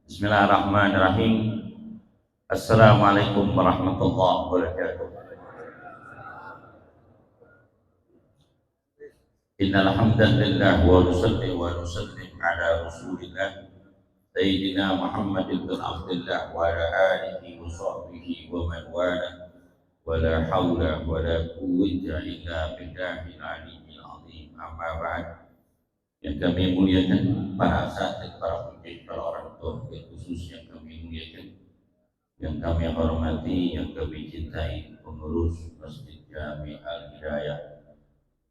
Bismillahirrahmanirrahim. Assalamualaikum warahmatullahi wabarakatuh. Innal hamdalillah wa nusalli wa nusallim ala Rasulillah Sayyidina Muhammad bin Abdullah wa ala alihi wa sahbihi wa man wala wa la haula wa la quwwata illa billahil aliyyil azim. Amma ba'd. Yang kami muliakan para asatidz, para pemimpin, para orang tua, khusus yang kami muliakan, yang kami hormati, yang kami cintai, pengurus Masjid Jami Al Hidayah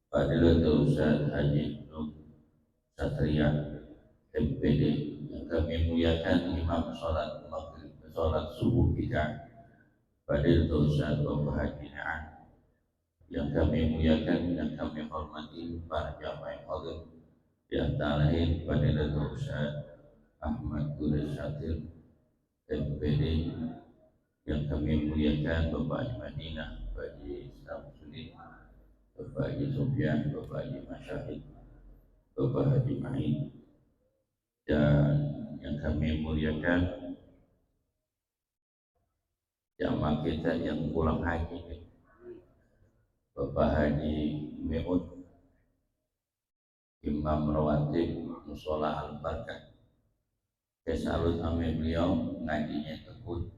Fadilatul Ustaz Haji Nur Satria MPD, yang kami muliakan Imam Salat Maghrib, Salat Subuh kita Fadilatul Ustaz Bapak Haji Na'an, yang kami muliakan, yang kami hormati para jamaah hadir, di antara lain Fadilatul Ustaz Ahmad Gures Syatir MPD, yang kami muliakan Bapak Haji Madinah, Bapak Haji Samsudin, Bapak Haji Sofyan, Bapak Haji Masyahid, Bapak Haji Ma'in, dan yang kami muliakan jamaah kita yang pulang haji, Bapak Haji Meud, Imam Rawatib Musola Al-Barkah. Saya salut sama beliau, ngajinya tekun,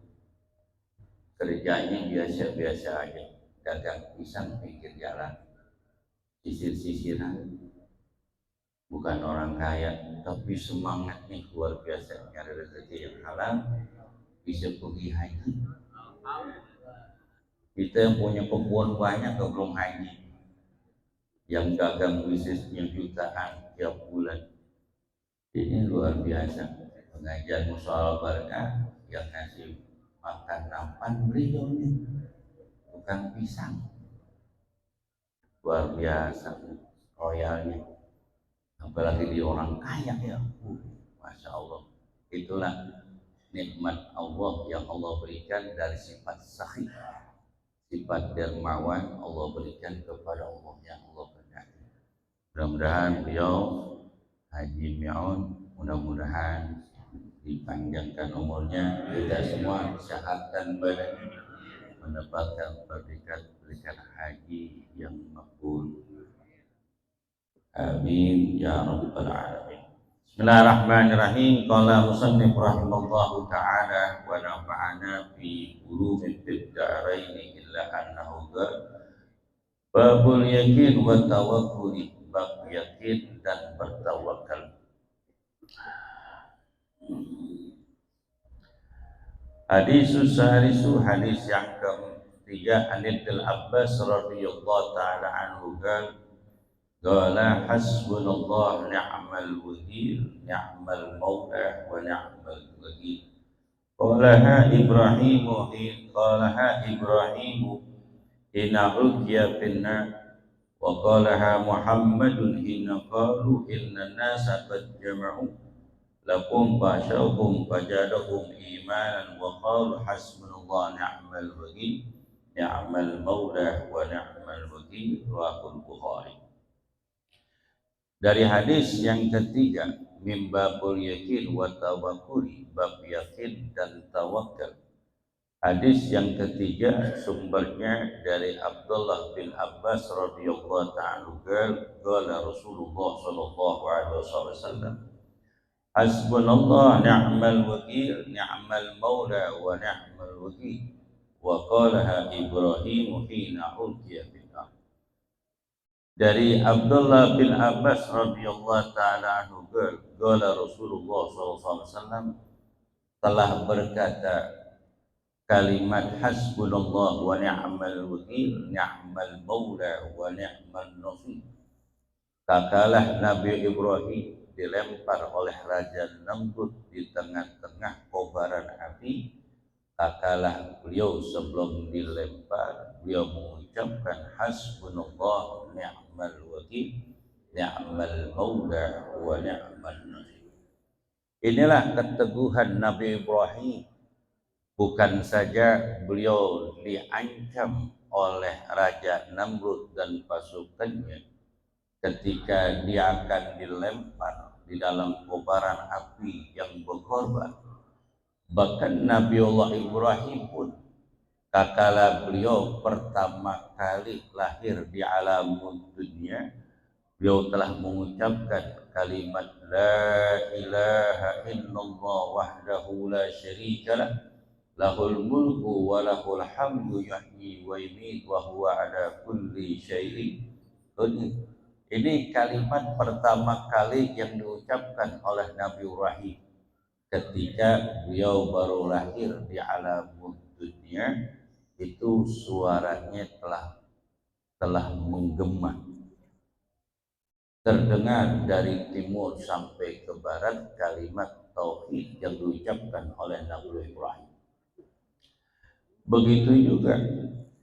kerjanya biasa-biasa aja, dagang pisang pinggir jalan, sisir-sisiran, bukan orang kaya, tapi semangatnya luar biasa, nyari rezeki yang halal, bisa pergi haji. Kita yang punya kebun banyak belum haji, yang dagang bisnisnya jutaan tiap bulan, ini luar biasa. Pengajian Musola Barkah yang ngasih makan nampan beliau nih, bukan pisang, luar biasa royalnya. Apalagi di orang kaya ya, Masya Allah. Itulah nikmat Allah yang Allah berikan dari sifat sahih, sifat dermawan Allah berikan kepada Allah yang Allah kehendaki. Mudah-mudahan beliau Haji Mi'un, mudah-mudahan dipanjangkan umurnya, kita semua kesehatan badan, mendapatkan berkat haji yang makbul. Amin ya rabbal alamin. Bismillahirrahmanirrahim. Qala musannif rahimallahu ta'ala wa nafa'ana fi ulumid darain illa annahu babul yakin wa tawakkuli, bab yakin dan bertawakal. Hadisus saharisu, hadis yang ketiga, Anil Abbas radhiyallahu ta'ala anhu qala hasbunallah ni'mal wakil ni'mal maula wa ni'mal wakil. Qalaha Ibrahimu hina ulqiya finnar, wa qalaha Muhammadun hina qalu inna nasa qad jama'u lakum fashawhum fajadahum imanan wa qalu hasbunallah ni'mal wakil ni'mal maula wa ni'mal wakil. Rawahul Bukhari. Dari hadis yang ketiga, mimbabul yakin wa tawakkuli, bab yakin dan tawakal. Hadis yang ketiga sumbernya dari Abdullah bin Abbas radhiyallahu ta'ala qala Rasulullah sallallahu alaihi wasallam, hasbunallah ni'mal wakil ni'mal maula wa ni'mal wakil. Wa qalaha Ibrahim hina ulqiya finnar. Dari Abdullah bin Abbas radhiyallahu ta'ala anhu qala Rasulullah sallallahu alaihi wasallam telah berkata kalimat hasbunallah wa ni'mal wakil ni'mal maula wa ni'mal nasir. Kakalah Nabi Ibrahim dilempar oleh Raja Namrud di tengah-tengah kobaran api. Kakalah beliau sebelum dilempar, beliau mengucapkan hasbunallah ni'mal wakil ni'mal maula wa ni'mal nasir. Inilah keteguhan Nabi Ibrahim Bukan saja beliau diancam oleh Raja Namrud dan pasukannya ketika dia akan dilempar di dalam kobaran api yang berkorban. Bahkan Nabiullah Ibrahim pun tatkala beliau pertama kali lahir di alam dunia, beliau telah mengucapkan kalimat la ilaha illallah wahdahu la syarikalah lahul mulku wa lahul hamdu yuhyi wa yumiitu wa huwa ala kulli syai'in qadir. Ini kalimat pertama kali yang diucapkan oleh Nabi Ibrahim ketika beliau baru lahir di alam dunia. Itu suaranya telah menggema, terdengar dari timur sampai ke barat kalimat tauhid yang diucapkan oleh Nabi Ibrahim. Begitu juga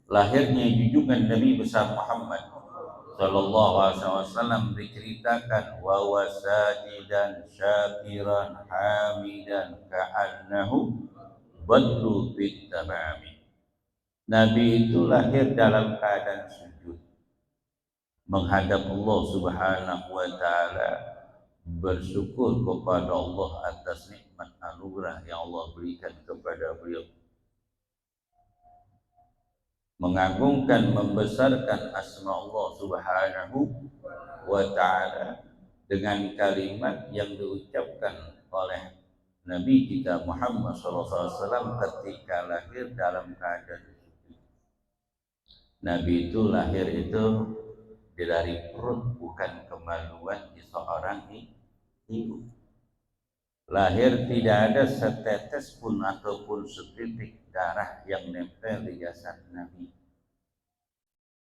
lahirnya junjungan Nabi besar Muhammad sallallahu alaihi wasallam diceritakan wa sajidan syakiran hamidan ka'annahu badru bit tamami. Nabi itu lahir dalam keadaan sujud menghadap Allah Subhanahu wa taala, bersyukur kepada Allah atas nikmat anugerah yang Allah berikan kepada beliau, mengagungkan membesarkan asma Allah Subhanahu wa taala dengan kalimat yang diucapkan oleh Nabi kita Muhammad SAW ketika lahir dalam keadaan Nabi itu lahir itu dari perut, bukan kemaluan seorang ibu. Lahir tidak ada setetes pun ataupun setitik darah yang nempel di jasad Nabi.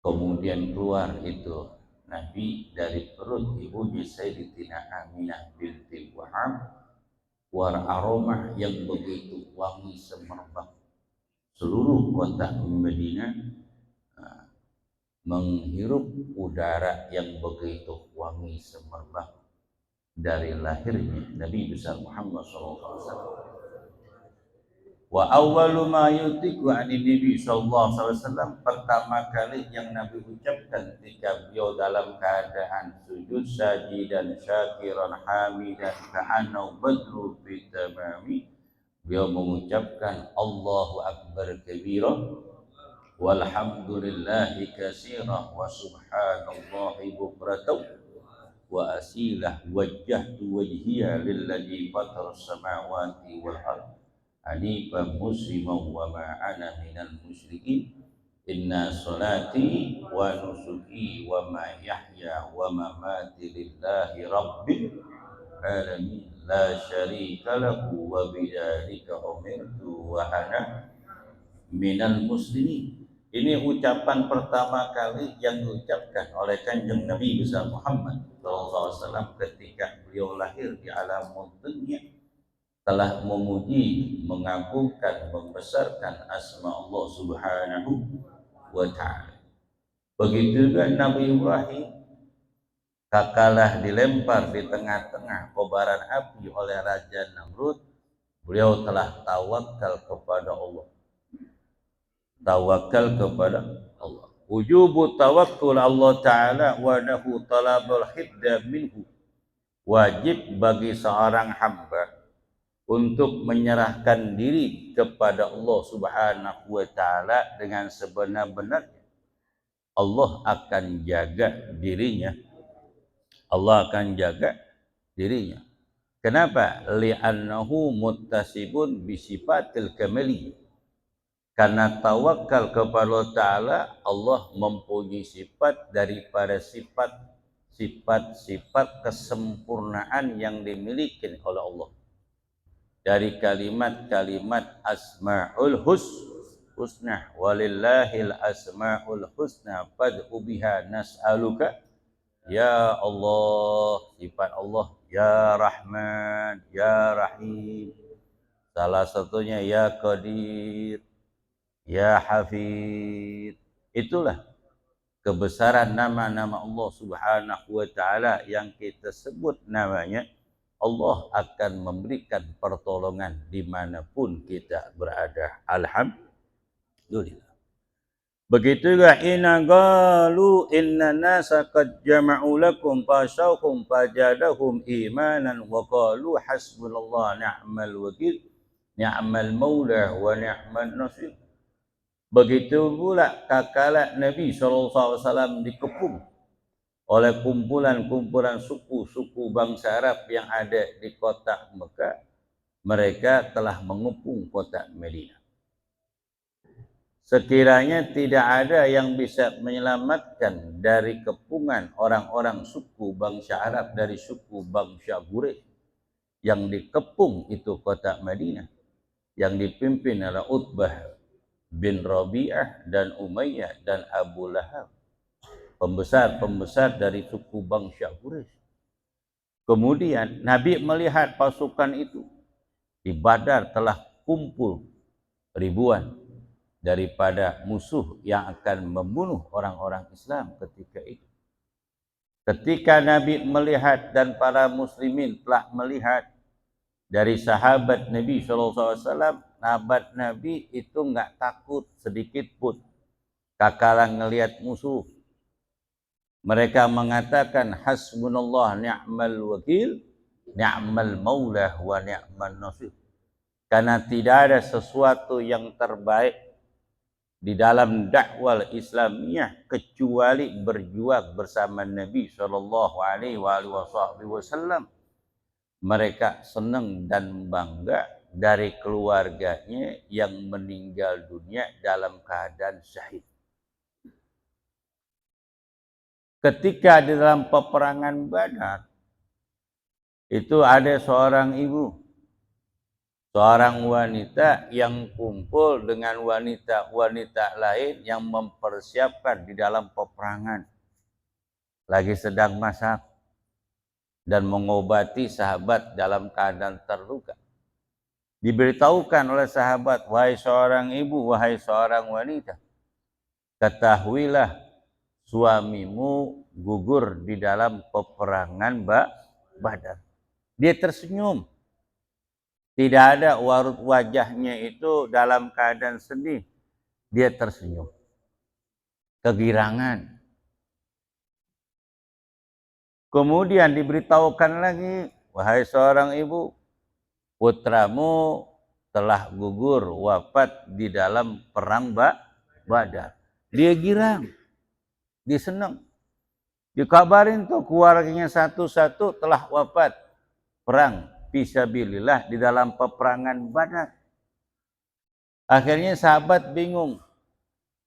Kemudian keluar itu Nabi dari perut ibunya Sayyidatina Aminah binti Wahab, war aroma yang begitu wangi semerbak. Seluruh kota Madinah menghirup udara yang begitu wangi semerbak dari lahirnya Nabi besar Muhammad SAW. Wa awwalu ma yutiku anin Nabi SAW, pertama kali yang Nabi ucapkan ketika beliau dalam keadaan sujud sajidan syakiran hamidan ka'annahu badru fi tamami, beliau mengucapkan Allahu akbar kabira walhamdulillahi katsira wa subhanallahi bukratan wa asilah wajjahtu wajhiya lilladzi fatara samawati wal ardh hanifan musliman wa ma ana minal musyrikin inna salati wa nusuki wa mahyaya wa mamati lillahi rabbil alamin la syarika lahu wa bidzalika umirtu wa ana minal muslimin. Ini ucapan pertama kali yang diucapkan oleh Kanjeng Nabi besar Muhammad SAW ketika beliau lahir di alam dunia, telah memuji, mengagungkan, membesarkan asma Allah Subhanahu wa taala. Begitu juga Nabi Ibrahim kakalah dilempar di tengah-tengah kobaran api oleh Raja Namrud, beliau telah tawakal kepada Allah. Tawakal kepada Allah. Wujubu tawakkul Allah Ta'ala wa nahu talabul hidda minhu. Wajib bagi seorang hamba untuk menyerahkan diri kepada Allah Subhanahu wa Ta'ala dengan sebenar-benarnya. Allah akan jaga dirinya. Allah akan jaga dirinya. Kenapa? Li'annahu muttasibun bisifatil kamaliyah. Karena tawakal kepada Allah Ta'ala, Allah mempunyai sifat daripada sifat-sifat kesempurnaan yang dimiliki oleh Allah. Dari kalimat-kalimat asma'ul husna, walillahil asma'ul husna fad'u biha nas'aluka ya Allah, sifat Allah ya Rahman, ya Rahim. Salah satunya ya Qadir, ya Hafid. Itulah kebesaran nama-nama Allah Subhanahu wa taala yang kita sebut namanya Allah akan memberikan pertolongan dimanapun kita berada. Alhamdulillah. Begitu juga inna qalu inna nasa qad jama'u lakum fashawhum fajadahum imanan wa qalu hasbunallah ni'mal wakil ni'mal maula wa ni'mal nasir. Begitu pula kakala Nabi SAW dikepung oleh kumpulan-kumpulan suku-suku bangsa Arab yang ada di kota Mekah. Mereka telah mengepung kota Madinah. Sekiranya tidak ada yang bisa menyelamatkan dari kepungan orang-orang suku bangsa Arab dari suku bangsa Quraisy yang dikepung itu kota Madinah, yang dipimpin oleh Utbah bin Rabi'ah dan Umayyah dan Abu Lahab, pembesar-pembesar dari suku bangsa Quraisy. Kemudian Nabi melihat pasukan itu di Badar telah kumpul ribuan daripada musuh yang akan membunuh orang-orang Islam ketika itu. Ketika Nabi melihat dan para muslimin telah melihat dari sahabat Nabi SAW, sahabat Nabi itu enggak takut sedikit pun kakalan ngelihat musuh. Mereka mengatakan hasbunallah ni'mal wakil, ni'mal maulah wa ni'mal nasir. Karena tidak ada sesuatu yang terbaik di dalam dakwah Islamiyah kecuali berjuang bersama Nabi SAW. Mereka senang dan bangga dari keluarganya yang meninggal dunia dalam keadaan syahid. Ketika di dalam peperangan Badar itu ada seorang ibu, seorang wanita yang kumpul dengan wanita-wanita lain yang mempersiapkan di dalam peperangan. Lagi sedang masak dan mengobati sahabat dalam keadaan terluka. Diberitahukan oleh sahabat, wahai seorang ibu, wahai seorang wanita, ketahuilah suamimu gugur di dalam peperangan Badar. Dia tersenyum. Tidak ada wajahnya itu dalam keadaan sedih. Dia tersenyum. Kegirangan. Kemudian diberitahukan lagi, wahai seorang ibu, putramu telah gugur wafat di dalam perang Badar. Dia girang. Dia senang. Dikabarin tuh keluarganya satu-satu telah wafat perang fisabilillah di dalam peperangan Badar. Akhirnya sahabat bingung.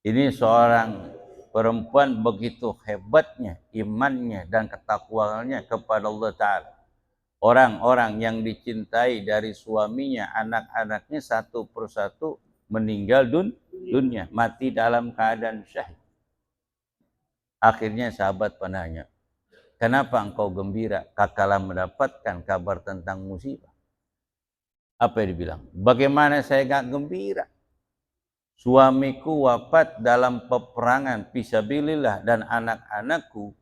Ini seorang perempuan begitu hebatnya imannya dan ketakwaannya kepada Allah Ta'ala. Orang-orang yang dicintai dari suaminya, anak-anaknya satu persatu meninggal dunia, mati dalam keadaan syahid. Akhirnya sahabat penanya, kenapa engkau gembira kakala mendapatkan kabar tentang musibah? Apa yang dibilang? Bagaimana saya gak gembira? Suamiku wafat dalam peperangan fisabilillah dan anak-anakku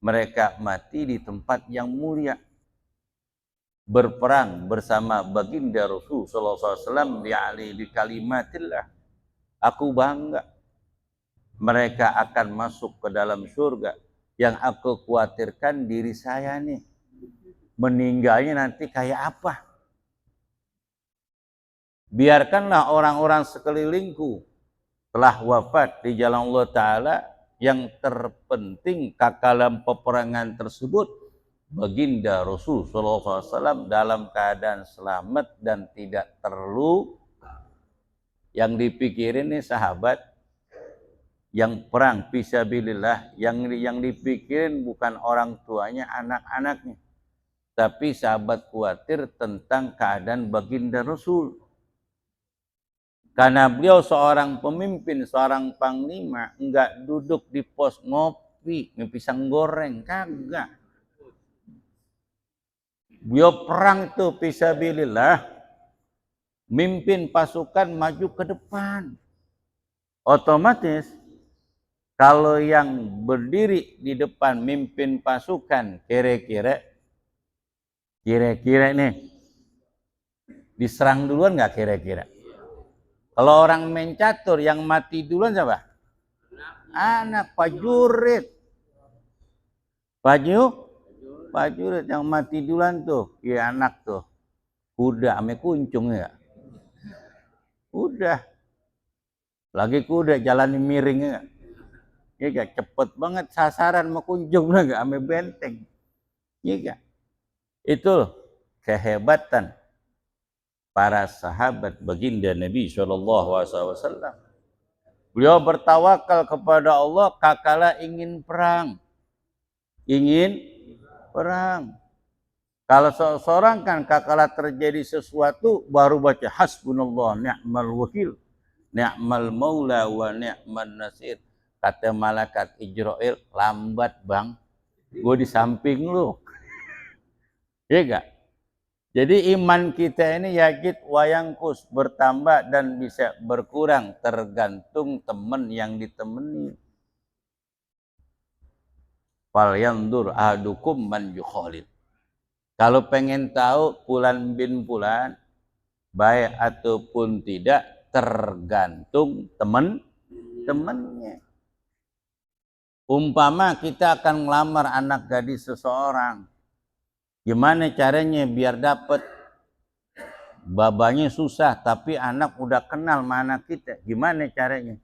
mereka mati di tempat yang mulia. Berperang bersama baginda Rasul SAW di kalimatillah. Aku bangga. Mereka akan masuk ke dalam surga. Yang aku khawatirkan diri saya nih. Meninggalnya nanti kayak apa? Biarkanlah orang-orang sekelilingku telah wafat di jalan Allah Ta'ala. Yang terpenting kakalan peperangan tersebut baginda Rasul SAW dalam keadaan selamat dan tidak terluka. Yang dipikirin nih sahabat yang perang fisabilillah, yang dipikirin bukan orang tuanya, anak-anaknya, tapi sahabat khawatir tentang keadaan baginda Rasul. Karena beliau seorang pemimpin, seorang panglima, enggak duduk di pos ngopi, pisang goreng, kagak. Beliau perang itu fisabilillah, mimpin pasukan maju ke depan. Otomatis kalau yang berdiri di depan mimpin pasukan kira-kira Kira-kira nih, diserang duluan nggak kira-kira? Kalau orang main catur yang mati duluan siapa? Anak prajurit. Prajurit yang mati duluan tuh, ya anak tuh. Kuda ame kuncung ya. Udah. Lagi kuda jalan miring ya. Iya gak? Cepet banget sasaran mau kunjung gak ame benteng. Iya gak? Itu kehebatan para sahabat baginda Nabi SAW. Beliau bertawakal kepada Allah kakala ingin perang. Kalau seorang kan kakala terjadi sesuatu baru baca hasbunallah ni'mal wakil, ni'mal maula wa ni'man nasir. Kata malaikat Ijrail, lambat bang, gue di samping lu. Iya gak? Jadi iman kita ini yakit wayangkus, bertambah dan bisa berkurang tergantung teman yang ditemani. Fal yandur ahadukum man yukhalid. Kalau pengen tahu Fulan bin Fulan baik ataupun tidak tergantung teman-temannya. Umpama kita akan melamar anak gadis seseorang. Gimana caranya biar dapat? Babanya susah, tapi anak udah kenal mana kita. Gimana caranya?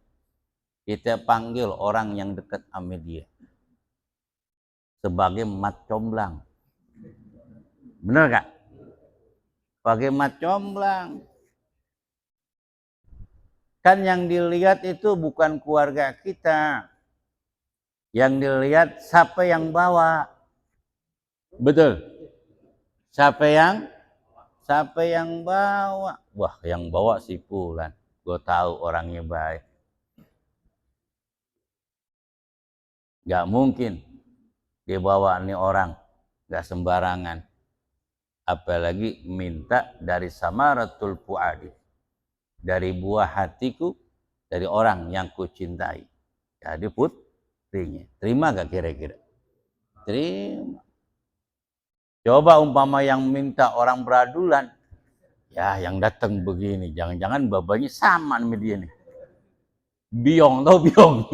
Kita panggil orang yang dekat sama dia sebagai mat comblang. Bener gak? Sebagai mat comblang. Kan yang dilihat itu bukan keluarga kita. Yang dilihat siapa yang bawa. Betul. Siapa yang bawa? Wah, yang bawa si Fulan. Gue tahu orangnya baik. Gak mungkin dia bawa nih orang. Gak sembarangan. Apalagi minta dari samaratul fuadi. Dari buah hatiku. Dari orang yang kucintai. Jadi putrinya. Terima gak kira-kira? Terima. Coba umpama yang minta orang beradulan. Ya yang datang begini. Jangan-jangan babanya sama sama dia nih. Biong tau biong.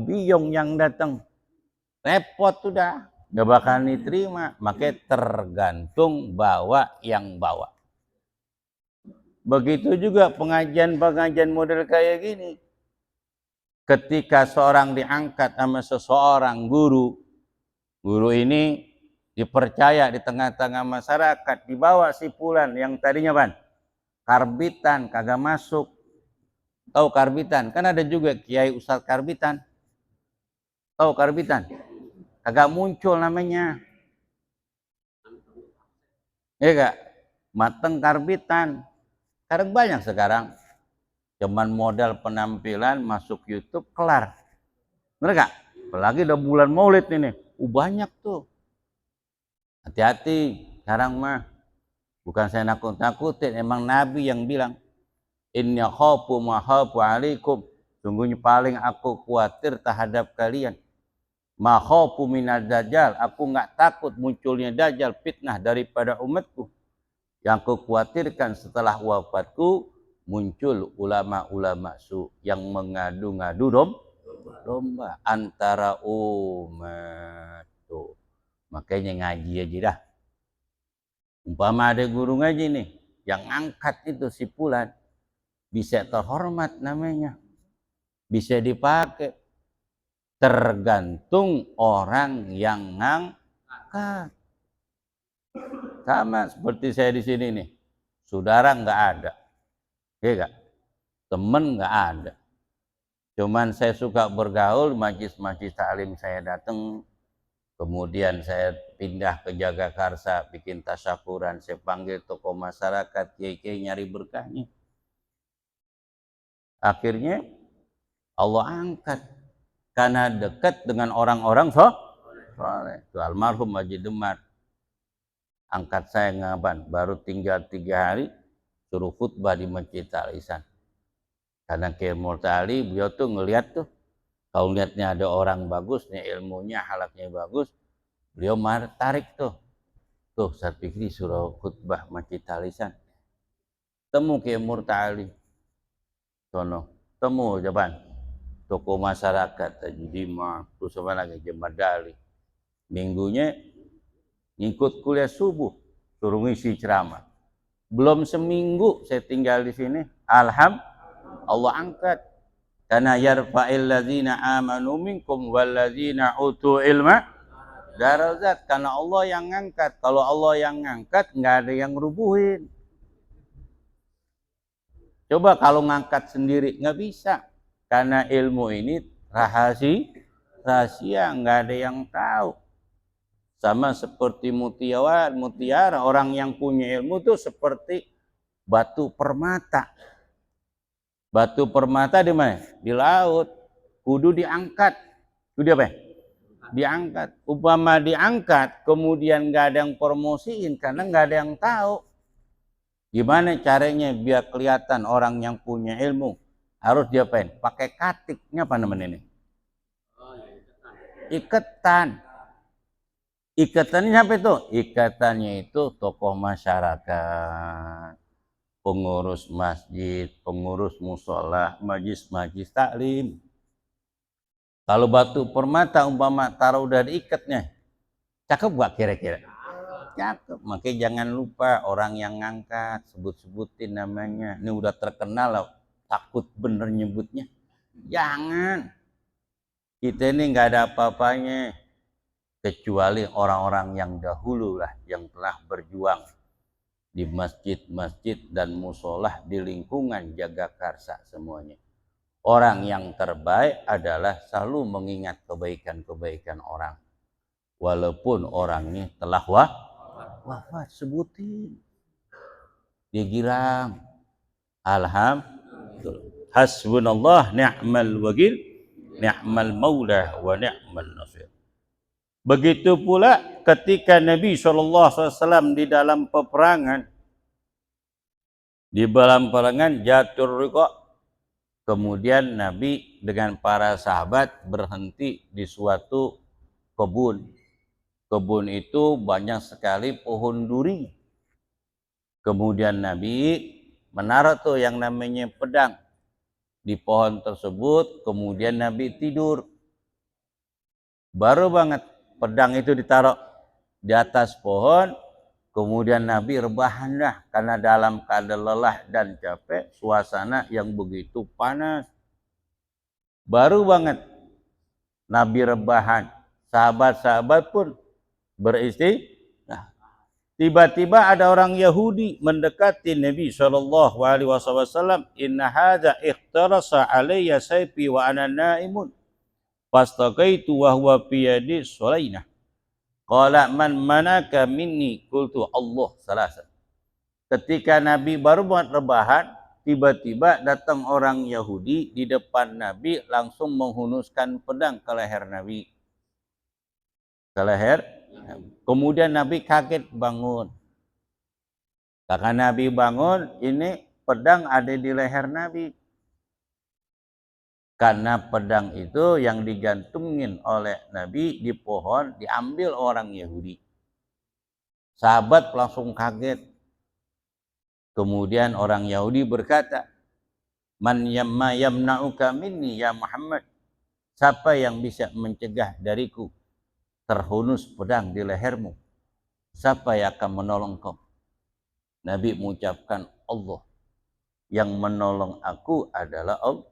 Biong yang datang. Repot sudah. Gak bakal diterima. Makanya tergantung bawa yang bawa. Begitu juga pengajian-pengajian model kayak gini. Ketika seorang diangkat sama seseorang guru. Guru ini dipercaya di tengah-tengah masyarakat, dibawa si Fulan yang tadinya ban karbitan kagak masuk. Tahu karbitan? Kan ada juga kiai ustaz karbitan. Tahu karbitan? Kagak muncul namanya. Iya gak? Mateng karbitan. Sekarang banyak sekarang. Cuman modal penampilan masuk YouTube kelar. Bener gak? Apalagi udah bulan Maulid ini. Banyak tuh. Hati-hati sekarang mah. Bukan saya nakut-nakutin, emang Nabi yang bilang, inna khafu ma khafu alaikum. Sungguhnya paling aku khawatir terhadap kalian. Ma khafu minal dajjal. Aku nggak takut munculnya dajjal fitnah daripada umatku. Yang aku khawatirkan setelah wafatku muncul ulama-ulama su yang mengadu-ngadu domba antara umat tuh. Makanya ngaji aja dah. Umpama ada guru ngaji nih, yang angkat itu si Fulan, bisa terhormat namanya, bisa dipakai, tergantung orang yang ngangkat. Sama seperti saya di sini nih, saudara nggak ada, ya gak? Temen nggak ada. Cuman saya suka bergaul, majlis-majlis taklim saya datang. Kemudian saya pindah ke Jagakarsa, bikin tasyakuran, saya panggil tokoh masyarakat, kiai-kiai nyari berkahnya. Akhirnya Allah angkat karena dekat dengan orang-orang soleh. Itu almarhum Haji Demar. Angkat saya ngaban, baru tinggal 3 hari suruh khutbah di Masjid Al-Ihsan. Karena Kiai Murtali beliau tuh ngelihat tuh, kalau lihatnya ada orang bagus, nih ilmunya, halaknya bagus, beliau tarik tuh. Tuh, saya pikir surah khutbah macita lisan. Temu ke Murtali. Sono. Temu jaban. Tokoh masyarakat. Tajidima. Terus apa lagi? Jemadali. Minggunya ngikut kuliah subuh. Suruh ngisi ceramah. Belum seminggu saya tinggal di sini. Alhamdulillah Allah angkat. Karena yarfa'il ladzina amanu minkum walladzina utu ilma darajat. Karena Allah yang ngangkat. Kalau Allah yang ngangkat, nggak ada yang rubuhin. Coba kalau ngangkat sendiri, nggak bisa. Karena ilmu ini rahasia, nggak ada yang tahu. Sama seperti mutiara, orang yang punya ilmu itu seperti batu permata. Batu permata di mana? Di laut. Kudu diangkat. Kudu apa? Diangkat. Upama diangkat, kemudian nggak ada yang promosiin karena nggak ada yang tahu. Gimana caranya biar kelihatan orang yang punya ilmu? Harus diapain? Pakai katiknya apa namanya ini? Iketan. Ikatannya apa itu? Ikatannya itu tokoh masyarakat, pengurus masjid, pengurus musola, majlis taklim. Kalau batu permata umpama taruh udah diikatnya, cakep gak kira-kira? Cakep. Makanya jangan lupa orang yang ngangkat, sebut-sebutin namanya. Ini udah terkenal loh, takut bener nyebutnya. Jangan. Kita ini nggak ada apa-apanya kecuali orang-orang yang dahulu lah yang telah berjuang di masjid-masjid dan musolah di lingkungan Jagakarsa semuanya. Orang yang terbaik adalah selalu mengingat kebaikan-kebaikan orang. Walaupun orangnya telah wafat, sebutin. Dia girang. Alhamdulillah. Hasbunallah ni'mal wakil, ni'mal maula wa ni'mal nasir. Begitu pula ketika Nabi SAW di dalam peperangan, Jatur Riqa, kemudian Nabi dengan para sahabat berhenti di suatu kebun. Kebun itu banyak sekali pohon duri. Kemudian Nabi menaruh tuh yang namanya pedang di pohon tersebut. Kemudian Nabi tidur. Baru banget pedang itu ditaruh di atas pohon. Kemudian Nabi rebahan dah karena dalam keadaan lelah dan capek, suasana yang begitu panas. Baru banget Nabi rebahan, sahabat-sahabat pun beristirahat. Tiba-tiba ada orang Yahudi mendekati Nabi SAW. Inna hadza ikhtarasa alayya sayfi wa ana naimun. Fastaqaitu wa huwa fi yadi Sulainah. Qala man manaka minni qultu Allah salasa. Ketika Nabi baru buat rebahan, tiba-tiba datang orang Yahudi di depan Nabi langsung menghunuskan pedang ke leher Nabi. Ke leher. Kemudian Nabi kaget bangun. Karena Nabi bangun, ini pedang ada di leher Nabi. Karena pedang itu yang digantungin oleh Nabi di pohon diambil orang Yahudi. Sahabat langsung kaget. Kemudian orang Yahudi berkata, Man yamna'uka minni ya Muhammad. Siapa yang bisa mencegah dariku terhunus pedang di lehermu? Siapa yang akan menolong kau? Nabi mengucapkan Allah. Yang menolong aku adalah Allah.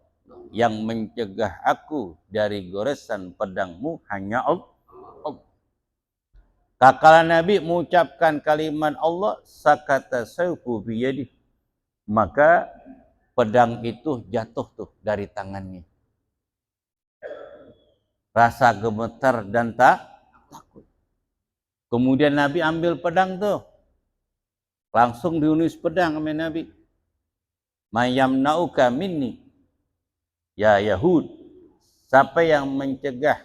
Yang mencegah aku dari goresan pedangmu hanya Allah. Kakala Nabi mengucapkan kalimat Allah, sakata sayfu biyadi. Maka pedang itu jatuh tuh dari tangannya. Rasa gemetar dan takut. Kemudian Nabi ambil pedang tuh. Langsung diunus pedang sama Nabi. Mayamna'uka minni. Ya Yahud. Siapa yang mencegah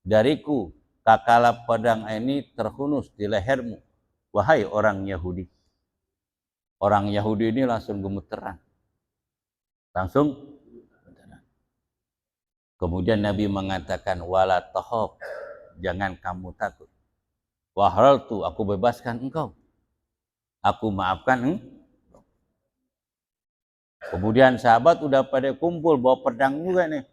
dariku kakala pedang ini terhunus di lehermu. Wahai orang Yahudi. Orang Yahudi ini langsung gemeteran. Langsung. Kemudian Nabi mengatakan wala tahab, jangan kamu takut. Wa halaltu, aku bebaskan engkau. Aku maafkan engkau. Kemudian sahabat udah pada kumpul bawa pedang juga nih.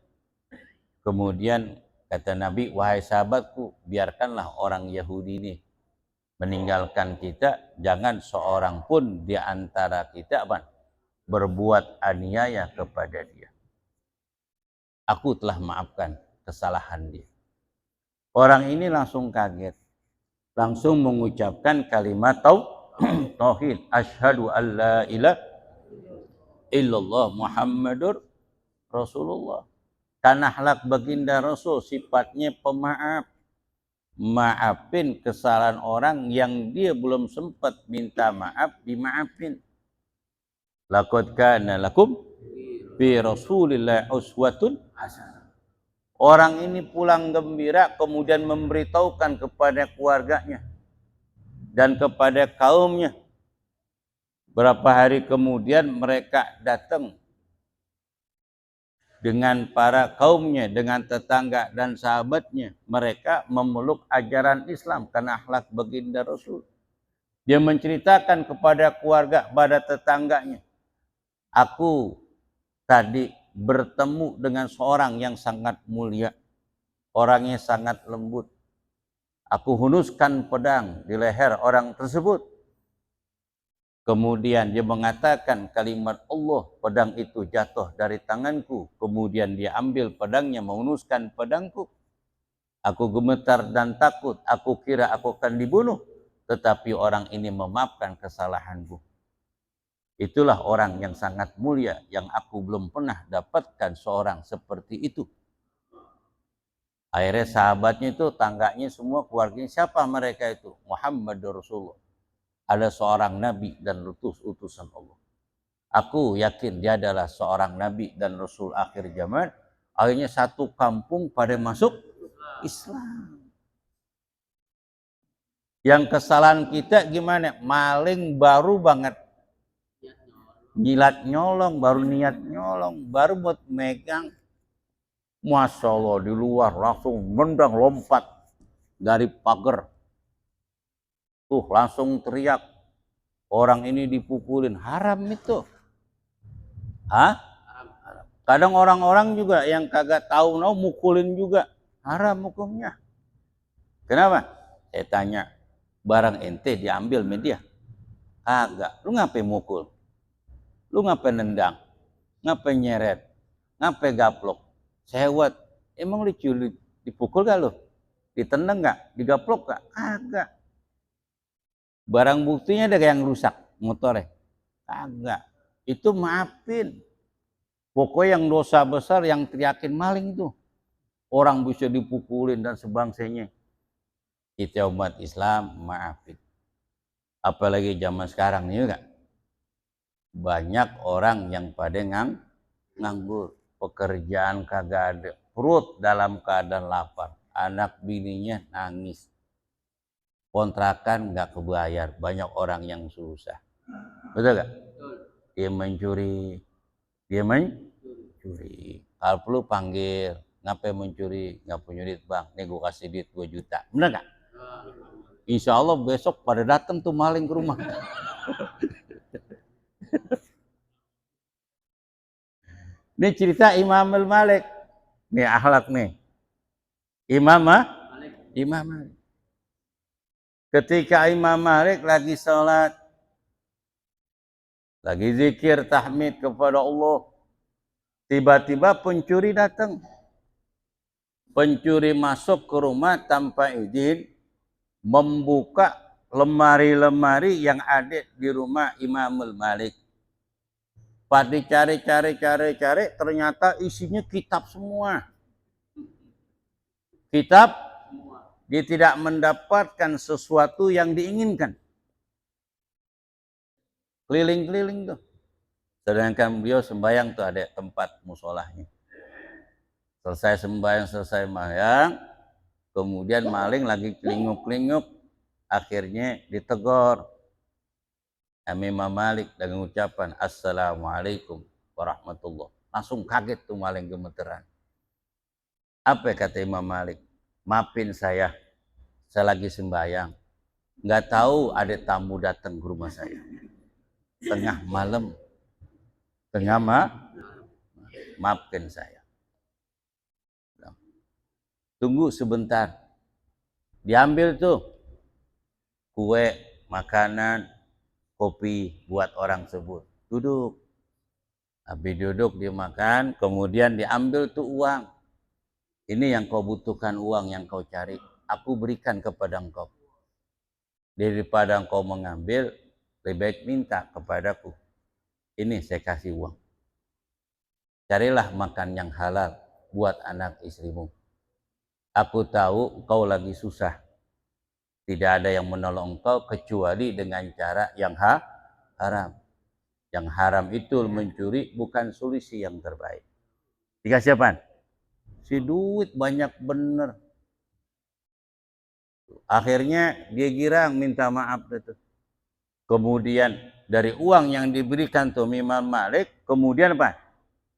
Kemudian kata Nabi, wahai sahabatku, biarkanlah orang Yahudi ini meninggalkan kita, jangan seorang pun di antara kita berbuat aniaya kepada dia. Aku telah maafkan kesalahan dia. Orang ini langsung kaget, langsung mengucapkan kalimat tauhid, asyhadu alla ilaha illallah Muhammadur Rasulullah. Karena akhlak baginda Rasul sifatnya pemaaf, maafin kesalahan orang yang dia belum sempat minta maaf, dimaafin. Laqad kana lakum fi Rasulillah uswatun hasanah. Orang ini pulang gembira, kemudian memberitahukan kepada keluarganya dan kepada kaumnya. Berapa hari kemudian mereka datang dengan para kaumnya, dengan tetangga dan sahabatnya. Mereka memeluk ajaran Islam karena akhlak baginda Rasul. Dia menceritakan kepada keluarga, pada tetangganya, aku tadi bertemu dengan seorang yang sangat mulia, orangnya sangat lembut. Aku hunuskan pedang di leher orang tersebut. Kemudian dia mengatakan kalimat Allah, pedang itu jatuh dari tanganku. Kemudian dia ambil pedangnya, menghunuskan pedangku. Aku gemetar dan takut, aku kira aku akan dibunuh. Tetapi orang ini memaafkan kesalahanku. Itulah orang yang sangat mulia, yang aku belum pernah dapatkan seorang seperti itu. Akhirnya sahabatnya itu, tangganya semua, keluarganya, siapa mereka itu? Muhammadur Rasulullah. Ada seorang nabi dan utusan Allah. Aku yakin dia adalah seorang nabi dan rasul akhir zaman. Akhirnya satu kampung pada masuk Islam. Yang kesalahan kita gimana? Maling baru banget. Jilat nyolong, baru niat nyolong, baru buat megang. Masya Allah, di luar langsung nendang lompat dari pagar. Tuh langsung teriak, orang ini dipukulin. Haram itu. Hah? Kadang orang-orang juga yang kagak tahu mukulin juga. Haram hukumnya. Kenapa? Saya tanya, barang ente diambil media? Kagak. Lu ngapain mukul? Lu ngapain nendang? Ngapain nyeret? Ngapain gaplok? Sewet. Emang lu dipukul gak lu? Ditendang gak? Digaplok gak? Kagak. Barang buktinya ada yang rusak motornya? Kagak. Itu maafin. Pokoknya yang dosa besar yang teriakin maling itu. Orang bisa dipukulin dan sebangsanya. Kita umat Islam maafin. Apalagi zaman sekarang nih juga. Banyak orang yang pada nganggur, pekerjaan kagak ada, perut dalam keadaan lapar, anak bininya nangis, kontrakan nggak kebayar, banyak orang yang susah, betul gak? Dia mencuri, kalau perlu panggil, ngapain mencuri, nggak punya duit bang, nih gue kasih duit 2 juta, bener gak? Insya Allah besok pada datang tuh maling ke rumah. Ini cerita Imam Malik. Nih akhlak nih. Imam Malik. Ketika Imam Malik lagi sholat, lagi zikir tahmid kepada Allah, tiba-tiba pencuri datang. Pencuri masuk ke rumah tanpa izin, membuka lemari-lemari yang ada di rumah Imam Malik. Pas dicari, ternyata isinya kitab semua. Kitab, dia tidak mendapatkan sesuatu yang diinginkan. Keliling-keliling tuh. Sedangkan beliau sembahyang tuh ada tempat musolahnya. Selesai sembahyang, kemudian maling lagi kelinguk-kelinguk, akhirnya ditegur. Imam Malik dengan ucapan Assalamualaikum warahmatullah. Langsung kaget tuh maling gemeteran. Apa kata Imam Malik? Maafin saya lagi sembahyang. nggak tahu ada tamu datang ke rumah saya tengah malam, maafkan saya. Tunggu sebentar, diambil tuh kue, makanan, kopi buat orang tersebut. Duduk. Habis duduk dia makan, kemudian diambil tuh uang. Ini yang kau butuhkan, uang yang kau cari. Aku berikan kepada engkau. Daripada engkau mengambil, lebih baik minta kepadaku. Ini saya kasih uang. Carilah makan yang halal buat anak istrimu. Aku tahu engkau lagi susah. Tidak ada yang menolong engkau kecuali dengan cara yang haram. Yang haram itu mencuri bukan solusi yang terbaik. Dikasih apaan? Si duit banyak bener. Akhirnya dia girang minta maaf itu. Kemudian dari uang yang diberikan tuh Imam Malik, kemudian apa?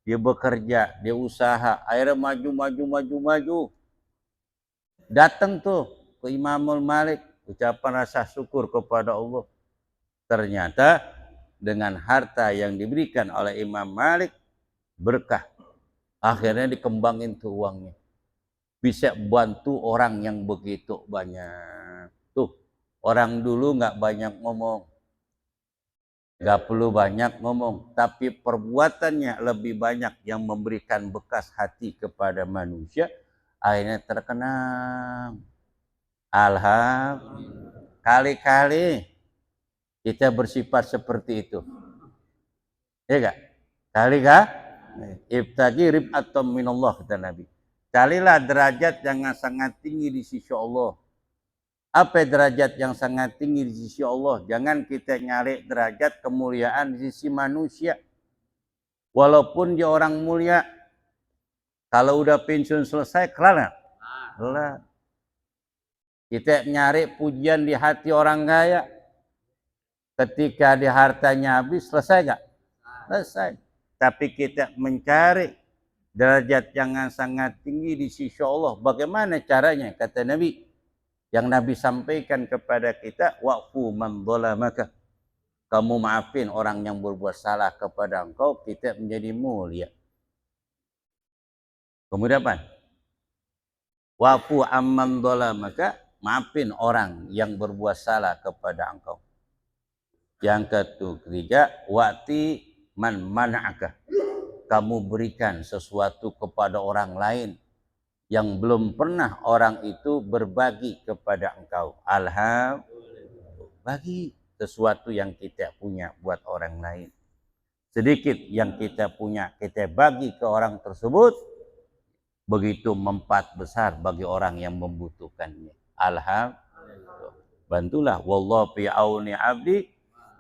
Dia bekerja, dia usaha, akhirnya maju. Datang tuh ke Imam Malik, ucapan rasa syukur kepada Allah. Ternyata dengan harta yang diberikan oleh Imam Malik berkah. Akhirnya dikembangin tuh uangnya. Bisa bantu orang yang begitu banyak. Tuh, orang dulu nggak banyak ngomong. Nggak perlu banyak ngomong. Tapi perbuatannya lebih banyak yang memberikan bekas hati kepada manusia. Akhirnya terkenang. Alhamdulillah. Kali-kali kita bersifat seperti itu. Ya gak? Kali-kali ibtagi rib'atum minallah kata Nabi. Carilah derajat yang sangat tinggi di sisi Allah. Apa derajat yang sangat tinggi di sisi Allah? Jangan kita nyari derajat kemuliaan di sisi manusia. Walaupun dia orang mulia, kalau udah pensiun selesai, kelar. Kita nyari pujian di hati orang kaya. Ketika di hartanya habis, selesai gak? Selesai. Tapi kita mencari derajat yang sangat tinggi di sisi Allah. Bagaimana caranya? Kata Nabi, yang Nabi sampaikan kepada kita, wa'fu man dhalamaka. Kamu maafin orang yang berbuat salah kepada engkau, kita menjadi mulia. Kemudian apa? Wa'fu amman dhalamaka, maafin orang yang berbuat salah kepada engkau. Yang ketiga, wa'ti man mana'aka. Kamu berikan sesuatu kepada orang lain yang belum pernah orang itu berbagi kepada engkau. Alhamdulillah. Bagi sesuatu yang kita punya buat orang lain. Sedikit yang kita punya, kita bagi ke orang tersebut. Begitu manfaat besar bagi orang yang membutuhkannya. Alhamdulillah. Bantulah. Wallahu fi auni abdi,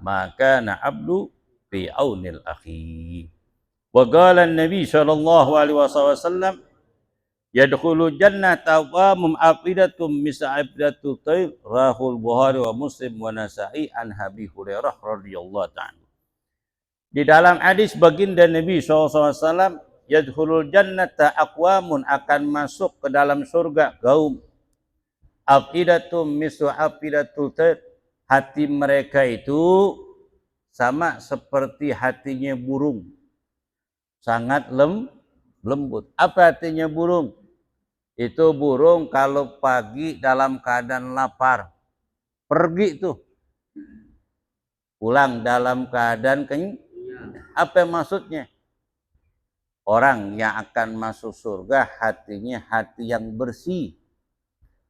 maka na abdu fi aunil akhi. Wa qala an-nabi sallallahu alaihi wasallam, yadkhulu jannata aqwamun afidatum mis'abidatul tayr, rahul Bukhari wa Muslim wa Nasa'i an Abi Hurairah radhiyallahu ta'ala. Di dalam hadis baginda Nabi SAW, yadkhulul jannata aqwamun, akan masuk ke dalam surga kaum afidatum mis'abidatul tayr, hati mereka itu sama seperti hatinya burung, sangat lembut. Apa hatinya burung? Itu burung kalau pagi dalam keadaan lapar, pergi tuh, pulang dalam keadaan kenyang. Apa maksudnya? Orang yang akan masuk surga hatinya hati yang bersih,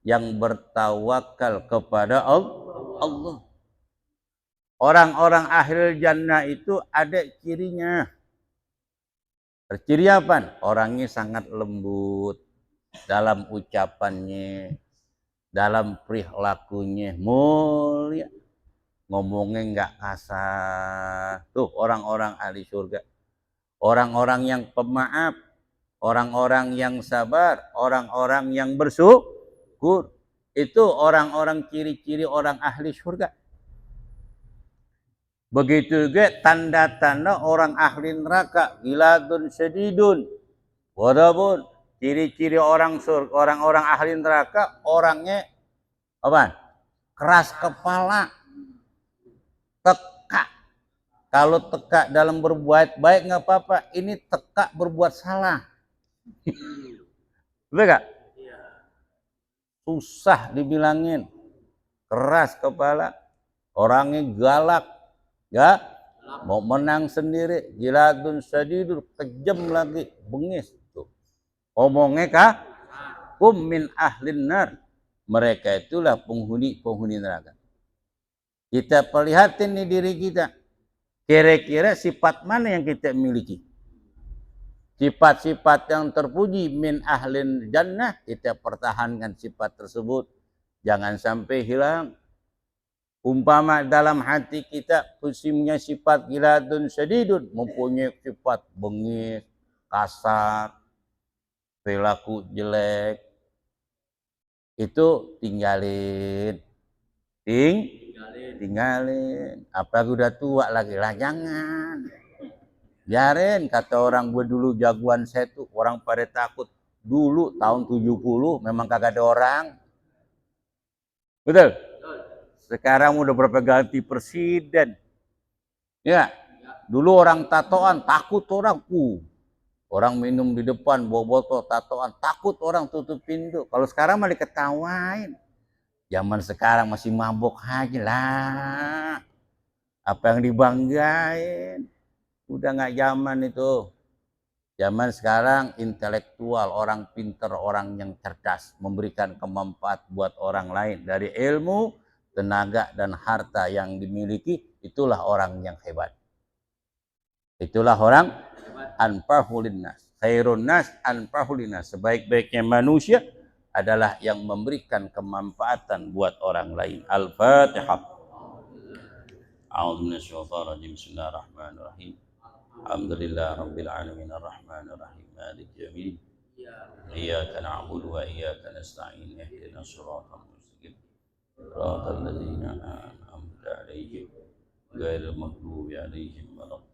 yang bertawakal kepada Allah. Orang-orang ahlul jannah itu ada cirinya. Ciri apa? Orangnya sangat lembut dalam ucapannya, dalam perilakunya, mulia, ngomongnya nggak kasar. Tuh orang-orang ahli surga, orang-orang yang pemaaf, orang-orang yang sabar, orang-orang yang bersyukur. Itu orang-orang ciri-ciri orang ahli surga. Begitu juga tanda-tanda orang ahli neraka, giladun sedidun, wadabun. Ciri-ciri orang ahli neraka, orangnya apa? keras kepala, teka. Kalau teka dalam berbuat baik nggak apa-apa, ini teka berbuat salah. Betul gak? Susah dibilangin, keras kepala, orangnya galak, ya, mau menang sendiri, jiladun sadidul, kejam lagi, bengis tuh. Omongnya kah? Min ahlin nar, mereka itulah penghuni neraka. Kita perlihatin nih diri kita, kira-kira sifat mana yang kita miliki? Sifat-sifat yang terpuji min ahlin jannah, kita pertahankan sifat tersebut, jangan sampai hilang. Umpama dalam hati kita punya sifat giladun syadidun, mempunyai sifat bengis, kasar, perilaku jelek, itu tinggalin. Tinggalin. Apalagi udah tua lagi lah, jangan. Biarin, kata orang gue dulu jagoan saya tuh, orang pada takut. Dulu tahun 70 memang kagak ada orang. Betul? Sekarang udah berapa ganti presiden. Ya, dulu orang tatoan takut orang. Orang minum di depan bawa botol tatoan takut orang tutup pintu. Kalau sekarang malah diketawain. Zaman sekarang masih mabok aja lah. Apa yang dibanggain? Udah nggak zaman itu. Zaman sekarang intelektual, orang pinter, orang yang cerdas, memberikan kemanfaat buat orang lain dari ilmu, tenaga, dan harta yang dimiliki. Itulah orang yang hebat. Itulah orang anfa'ul nas. Khairun nas anfa'ul nas. Sebaik-baiknya manusia adalah yang memberikan kemanfaatan buat orang lain. Al-Fatihah. A'udzu minasyaitonir rajim. Bismillahirrahmanirrahim. Alhamdulillah rabbil alamin arrahmanir rahim maliki yaumiddin. Iyyaka na'budu wa iyyaka nasta'in. Ihdinas siratal mustaqim. Shiratal ladzina an'amta 'alaihim ghairil maghdubi 'alaihim waladdallin.